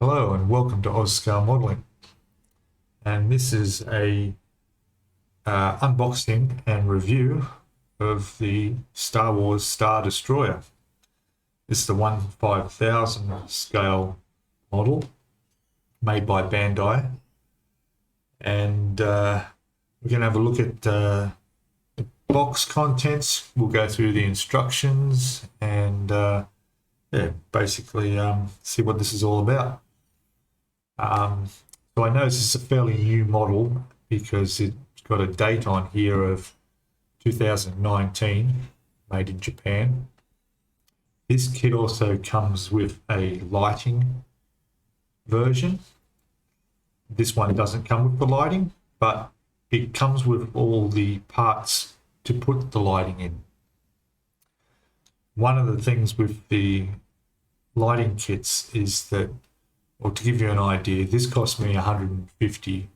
Hello and welcome to Scalemodeling, and this is a unboxing and review of the Star Wars Star Destroyer. It's the 1/5000 scale model made by Bandai, and we're going to have a look at the box contents. We'll go through the instructions and basically see what this is all about. So I know this is a fairly new model because it's got a date on here of 2019, made in Japan. This kit also comes with a lighting version. This one doesn't come with the lighting, but it comes with all the parts to put the lighting in. One of the things with the lighting kits is that, or to give you an idea, this cost me $150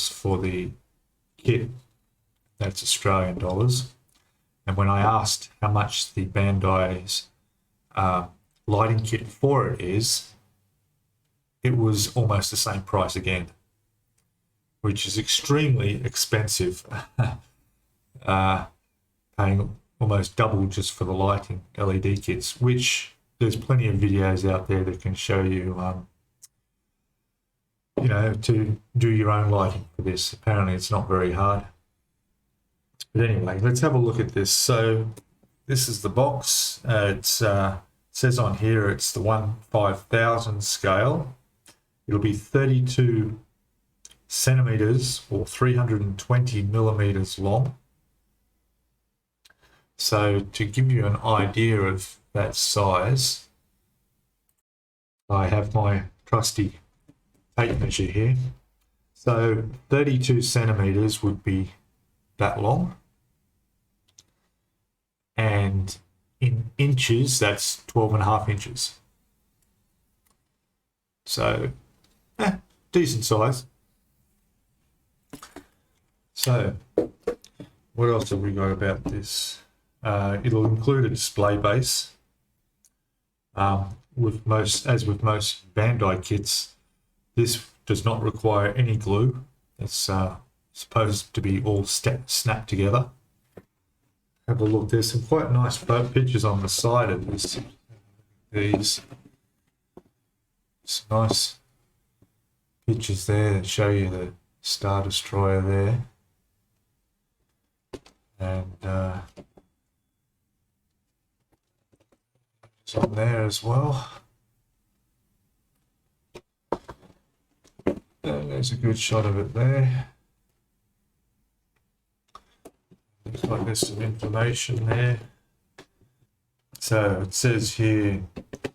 for the kit. That's Australian dollars. And when I asked how much the Bandai's lighting kit for it is, it was almost the same price again, which is extremely expensive. Paying almost double just for the lighting LED kits, which there's plenty of videos out there that can show you, to do your own lighting for this. Apparently it's not very hard. But anyway, let's have a look at this. So this is the box. It says on here it's the 1/5000 scale. It'll be 32 centimeters or 320 millimeters long. So to give you an idea of that size, I have my trusty tape measure here. So 32 centimeters would be that long, and in inches that's 12.5 inches. So decent size. So what else have we got about this? It'll include a display base. With most Bandai kits, this does not require any glue. It's supposed to be all snapped together. Have a look. There's some quite nice pictures on the side of this. These some nice pictures there that show you the Star Destroyer there, and it's on there as well. And there's a good shot of it there. Looks like there's some information there. So it says here, the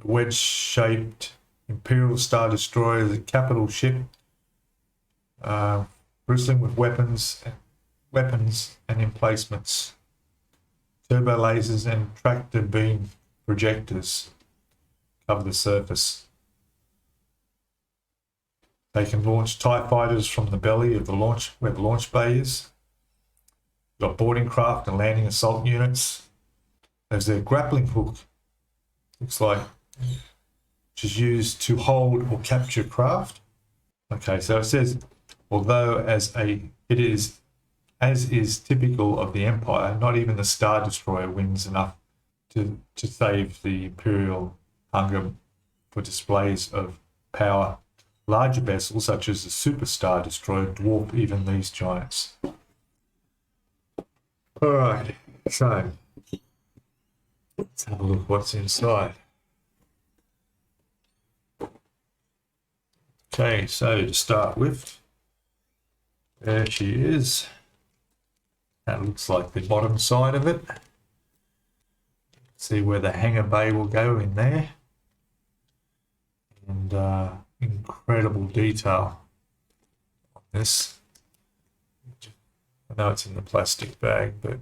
wedge-shaped Imperial Star Destroyer, the capital ship, bristling with weapons and emplacements, turbo lasers and tractor beam projectors cover the surface. They can launch TIE fighters from the belly of the launch, where the launch bay is. You've got boarding craft and landing assault units. There's a grappling hook, looks like, which is used to hold or capture craft. Okay, so it says, although as is typical of the Empire, not even the Star Destroyer wins enough to save the Imperial hunger for displays of power. Larger vessels, such as the Super Star Destroyer, dwarf even these giants. Alright, so let's have a look what's inside. Okay, so to start with, there she is. That looks like the bottom side of it. See where the hangar bay will go in there. And incredible detail on this. I know it's in the plastic bag, but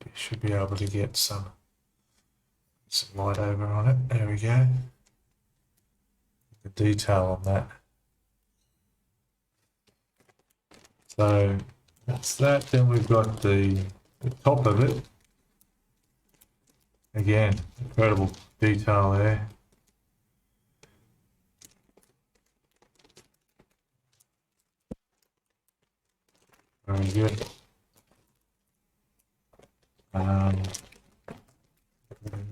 you should be able to get some light over on it. There we go. The detail on that. So that's that. Then we've got the top of it. Again, incredible detail there. Very good.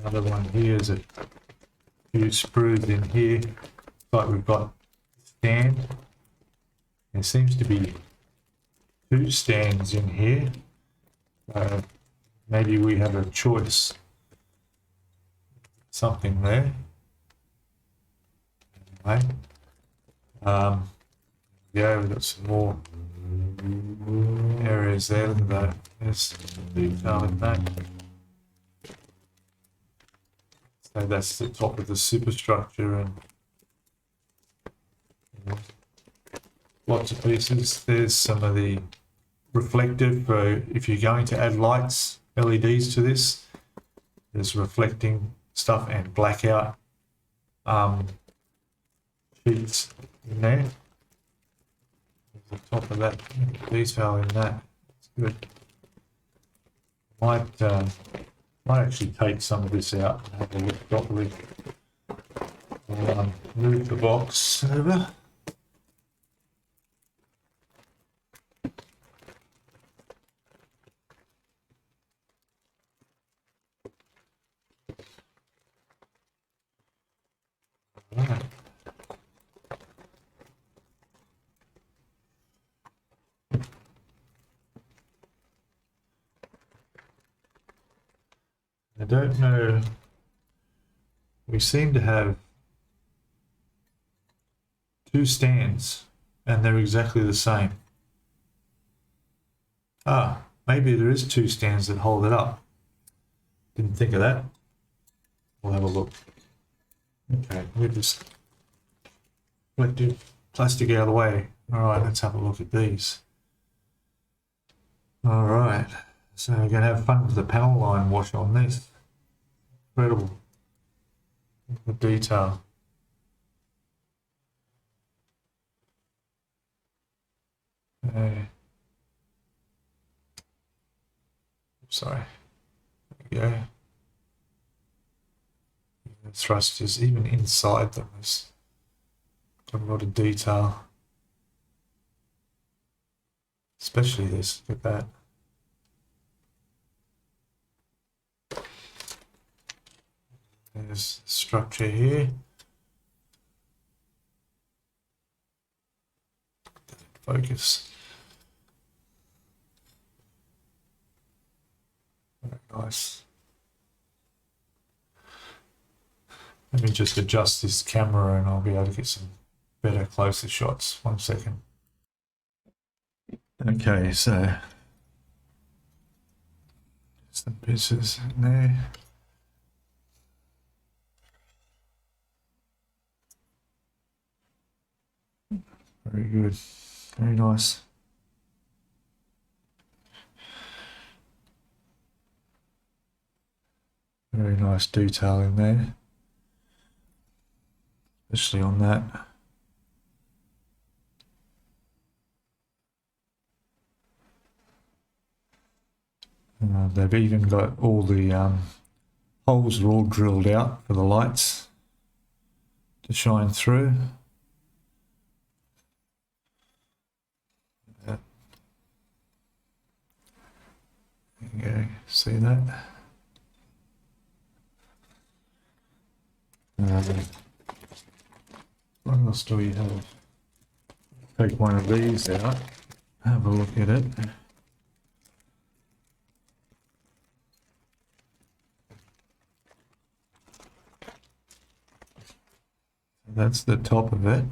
Another one here is a few screws in here. Like we've got stand. There seems to be 2 stands in here. Maybe we have a choice. Something there. Anyway. Yeah, we've got some more areas there. Look at that. There's detail in that. So that's the top of the superstructure and lots of pieces. There's some of the reflective. If you're going to add lights, LEDs to this, there's reflecting stuff and blackout sheets in there. The top of that detail in that. It's good. Might actually take some of this out and have a look properly. I'll move the box over. Right. I don't know, we seem to have 2 stands and they're exactly the same. Maybe there is 2 stands that hold it up. Didn't think of that. We'll have a look. Okay, we just collected plastic out of the way. Alright, let's have a look at these. Alright, so we're going to have fun with the panel line wash on this. Incredible. The detail. Sorry. There we go. The thrusters, even inside them, has got a lot of detail. Especially this. Look at that. There's structure here. Focus. Very nice. Let me just adjust this camera and I'll be able to get some better closer shots. 1 second. Okay, so some pieces in there. Very good, very nice. Very nice detail in there, especially on that. They've even got all the holes are all drilled out for the lights to shine through. There you go, see that? What else do we have? Take one of these out, have a look at it. That's the top of it.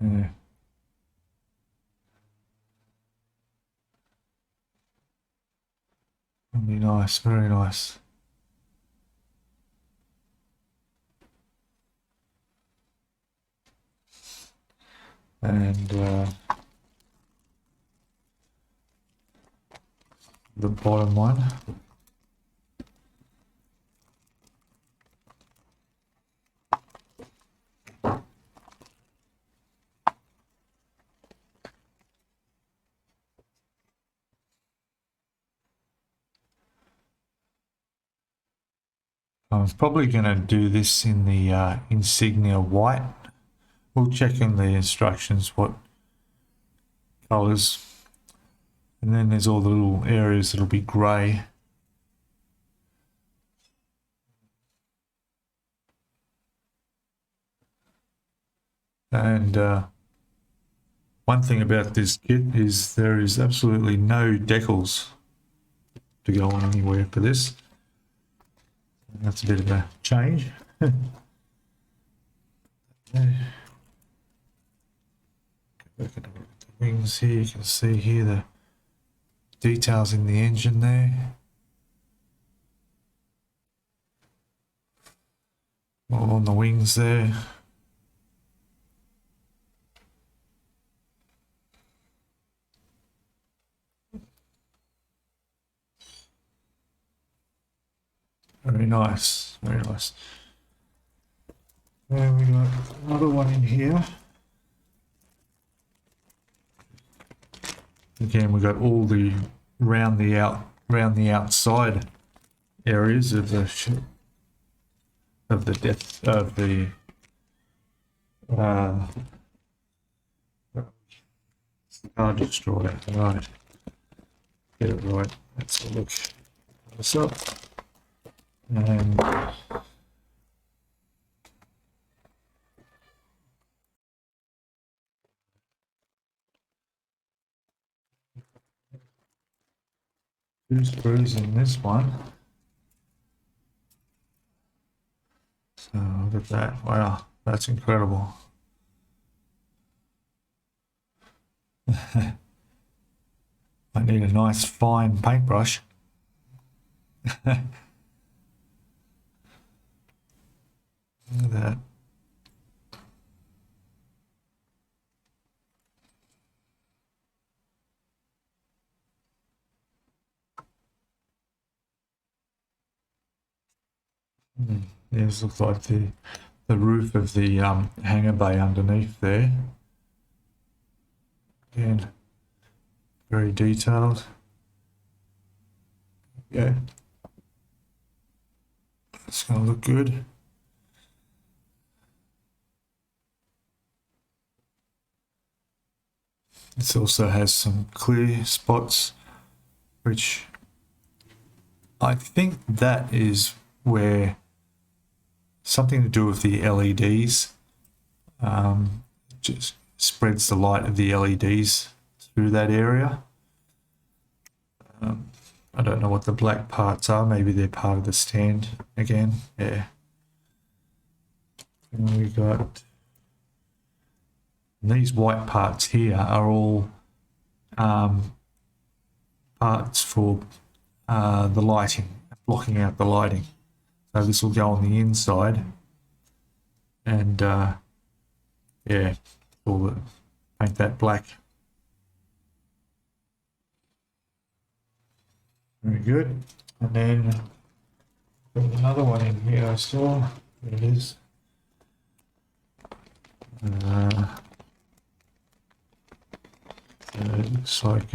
Yeah. Really nice. nice, very nice. And the bottom one. I was probably going to do this in the insignia white. We'll check in the instructions what colours. And then there's all the little areas that'll be grey. And one thing about this kit is there is absolutely no decals to go on anywhere for this. That's a bit of a change. Look at the wings here. You can see here the details in the engine there. All on the wings there. Very nice, very nice. And we got another one in here. Again, we got all the round the outside areas of the depth of the Star Destroyer. Right, get it right. Let's have a look this up. And two screws in this one. So look at that. Wow, that's incredible. I need a nice fine paintbrush. Look at that. This looks like the roof of the hangar bay underneath there. Again, very detailed. Yeah, it's going to look good. This also has some clear spots, which I think that is where something to do with the LEDs. Just spreads the light of the LEDs through that area. I don't know what the black parts are. Maybe they're part of the stand again. Yeah. And we got these white parts here are all parts for the lighting, blocking out the lighting. So this will go on the inside, and yeah, we'll paint that black. Very good. And then there's another one in here I saw. There it is. It looks like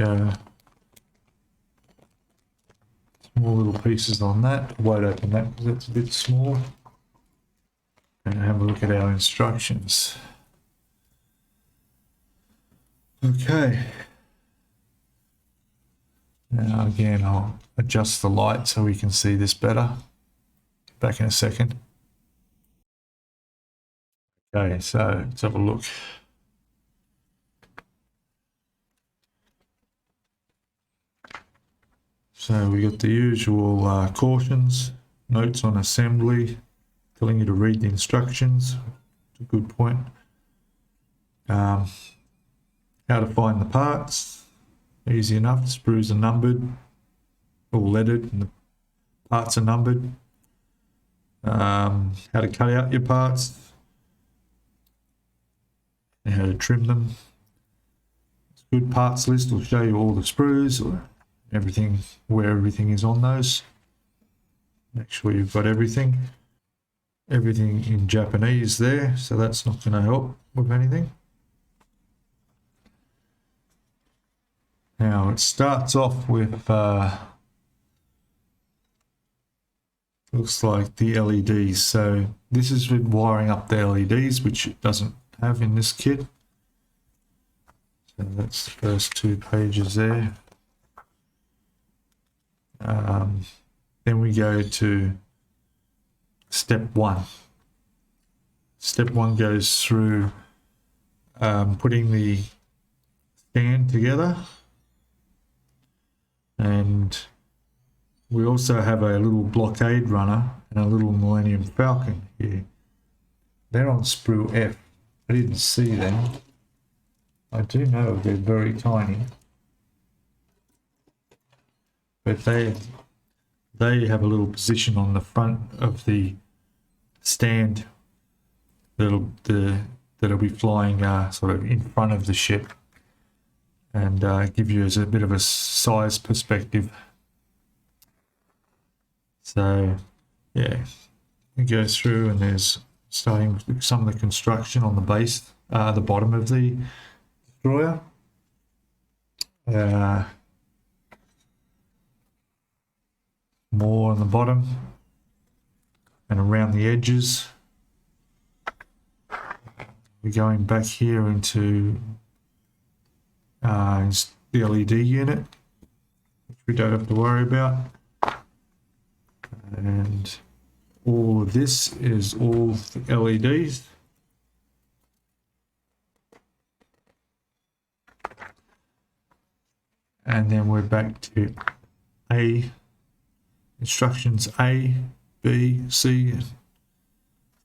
small little pieces on that. I won't open that because it's a bit small. And have a look at our instructions. Okay. Now again, I'll adjust the light so we can see this better. Back in a second. Okay, so let's have a look. So we got the usual cautions, notes on assembly, telling you to read the instructions. It's a good point. How to find the parts. Easy enough. The sprues are numbered, all lettered, and the parts are numbered, how to cut out your parts, and how to trim them. It's a good parts list will show you all the sprues, or everything, where everything is on those. Make sure you've got everything. Everything in Japanese there, so that's not going to help with anything. Now it starts off with looks like the LEDs. So this is with wiring up the LEDs, which it doesn't have in this kit. So that's the first 2 pages there. Then we go to step 1. Step 1 goes through putting the stand together, and we also have a little blockade runner and a little Millennium Falcon here. They're on sprue F. I didn't see them. I do know they're very tiny, but they have a little position on the front of the stand that'll be flying sort of in front of the ship, and give you a bit of a size perspective. So yeah, we go through, and there's starting with some of the construction on the base, the bottom of the destroyer. More on the bottom and around the edges. We're going back here into the LED unit, which we don't have to worry about. And all of this is all the LEDs. And then we're back to instructions A, B, C.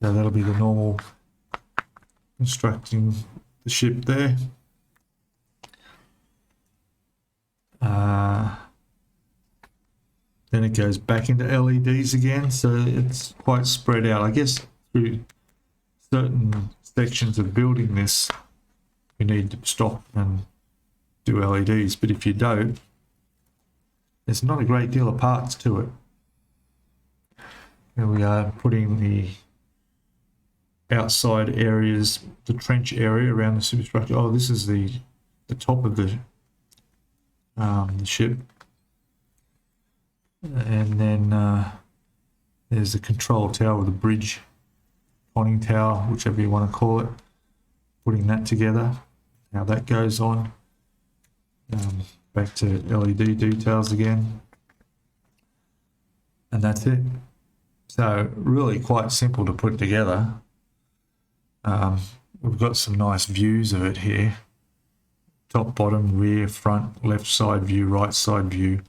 So that'll be the normal constructing the ship there. Then it goes back into LEDs again, so it's quite spread out. I guess through certain sections of building this, you need to stop and do LEDs, but if you don't, there's not a great deal of parts to it. Here we are putting the outside areas, the trench area around the superstructure. Oh, this is the top of the ship. And then there's the control tower, the bridge, conning tower, whichever you want to call it. Putting that together, how that goes on. Back to LED details again. And that's it. So really quite simple to put together. We've got some nice views of it here. Top, bottom, rear, front, left side view, right side view.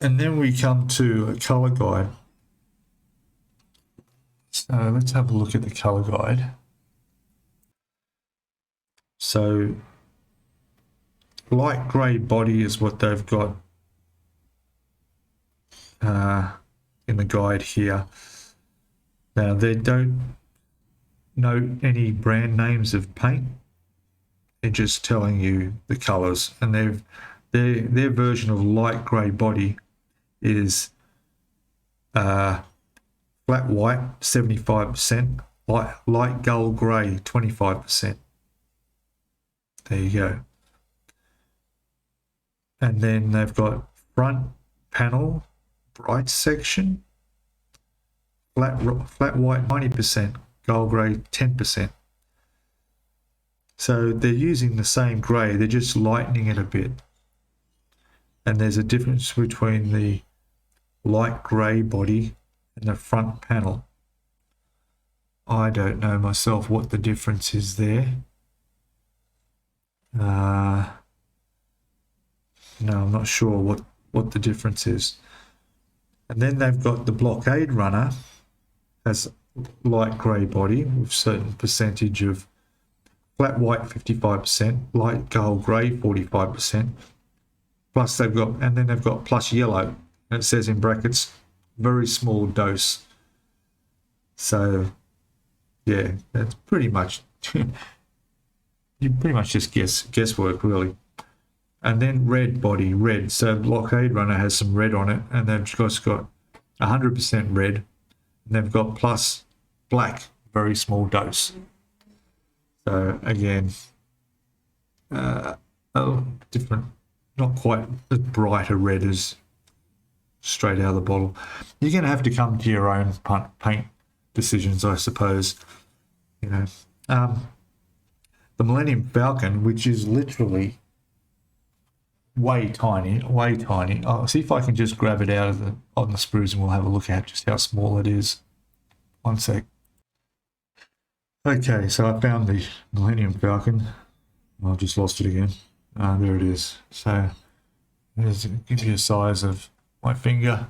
And then we come to a color guide. So let's have a look at the color guide. So light grey body is what they've got in the guide here. Now they don't note any brand names of paint. They're just telling you the colors, and their version of light grey body is flat white 75%, light gull grey 25%. There you go. And then they've got front panel bright section, flat white 90%, gull grey 10%. So they're using the same grey, they're just lightening it a bit. And there's a difference between the light grey body and the front panel. I don't know myself what the difference is there. No, I'm not sure what the difference is. And then they've got the blockade runner, has light grey body with certain percentage of flat white 55%, light gull grey 45%. Plus they've got, and then they've got plus yellow And it says in brackets, very small dose. So yeah, that's pretty much you pretty much just guesswork really. And then red body, red. So Blockade Runner has some red on it, and they've just got 100% red, and they've got plus black, very small dose. So again, different, not quite as bright a red as straight out of the bottle. You're going to have to come to your own paint decisions, I suppose. You know, the Millennium Falcon, which is literally way tiny. I'll see if I can just grab it out of on the sprues, and we'll have a look at just how small it is. One sec. Okay, so I found the Millennium Falcon. I've just lost it again. There it is. So there's, give you a size of my finger.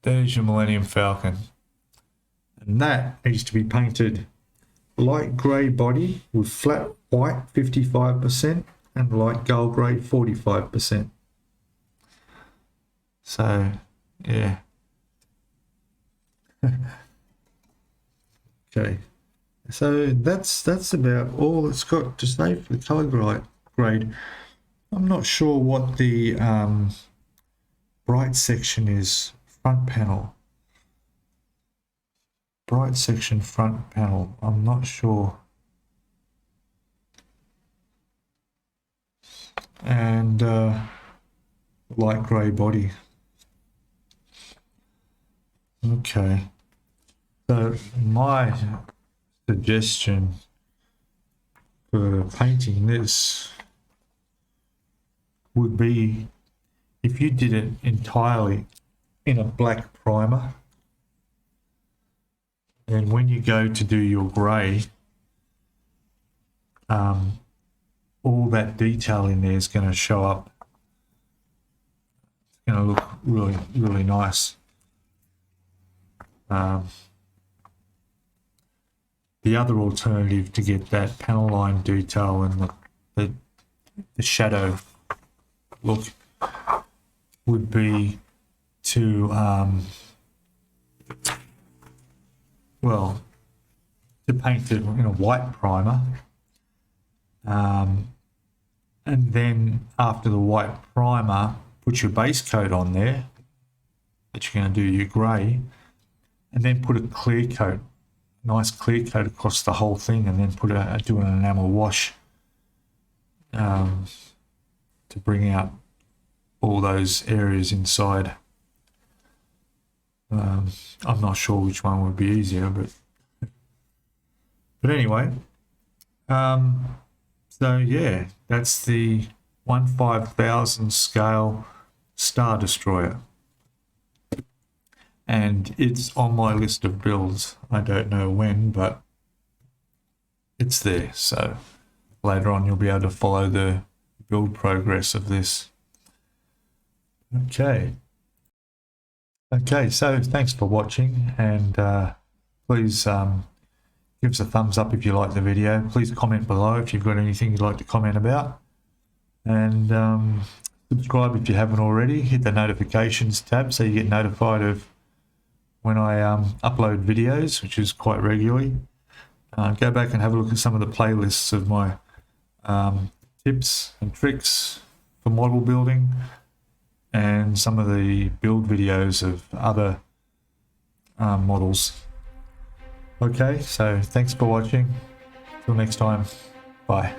There's your Millennium Falcon. And that needs to be painted light grey body with flat white 55% and light gold grey 45%. So yeah. Okay, so that's about all it's got to say for the colour grade. I'm not sure what the bright section is. Front panel. Bright section front panel. I'm not sure. And light grey body. Okay. So my suggestion for painting this would be if you did it entirely in a black primer, and when you go to do your grey, all that detail in there is going to show up. It's going to look really, really nice. The other alternative to get that panel line detail and the shadow look would be to well, to paint it in a white primer, and then after the white primer, put your base coat on there that you're going to do your grey, and then put a clear coat, nice clear coat across the whole thing, and then do an enamel wash to bring out all those areas inside. I'm not sure which one would be easier, but anyway, so yeah, that's the 1/5000 scale Star Destroyer, and it's on my list of builds. I don't know when, but it's there, so later on you'll be able to follow the build progress of this. Okay, so thanks for watching, and please give us a thumbs up if you like the video. Please comment below if you've got anything you'd like to comment about, and subscribe if you haven't already. Hit the notifications tab so you get notified of when I upload videos, which is quite regularly. Go back and have a look at some of the playlists of my tips and tricks for model building, and some of the build videos of other models. Okay, so thanks for watching. Till next time, bye.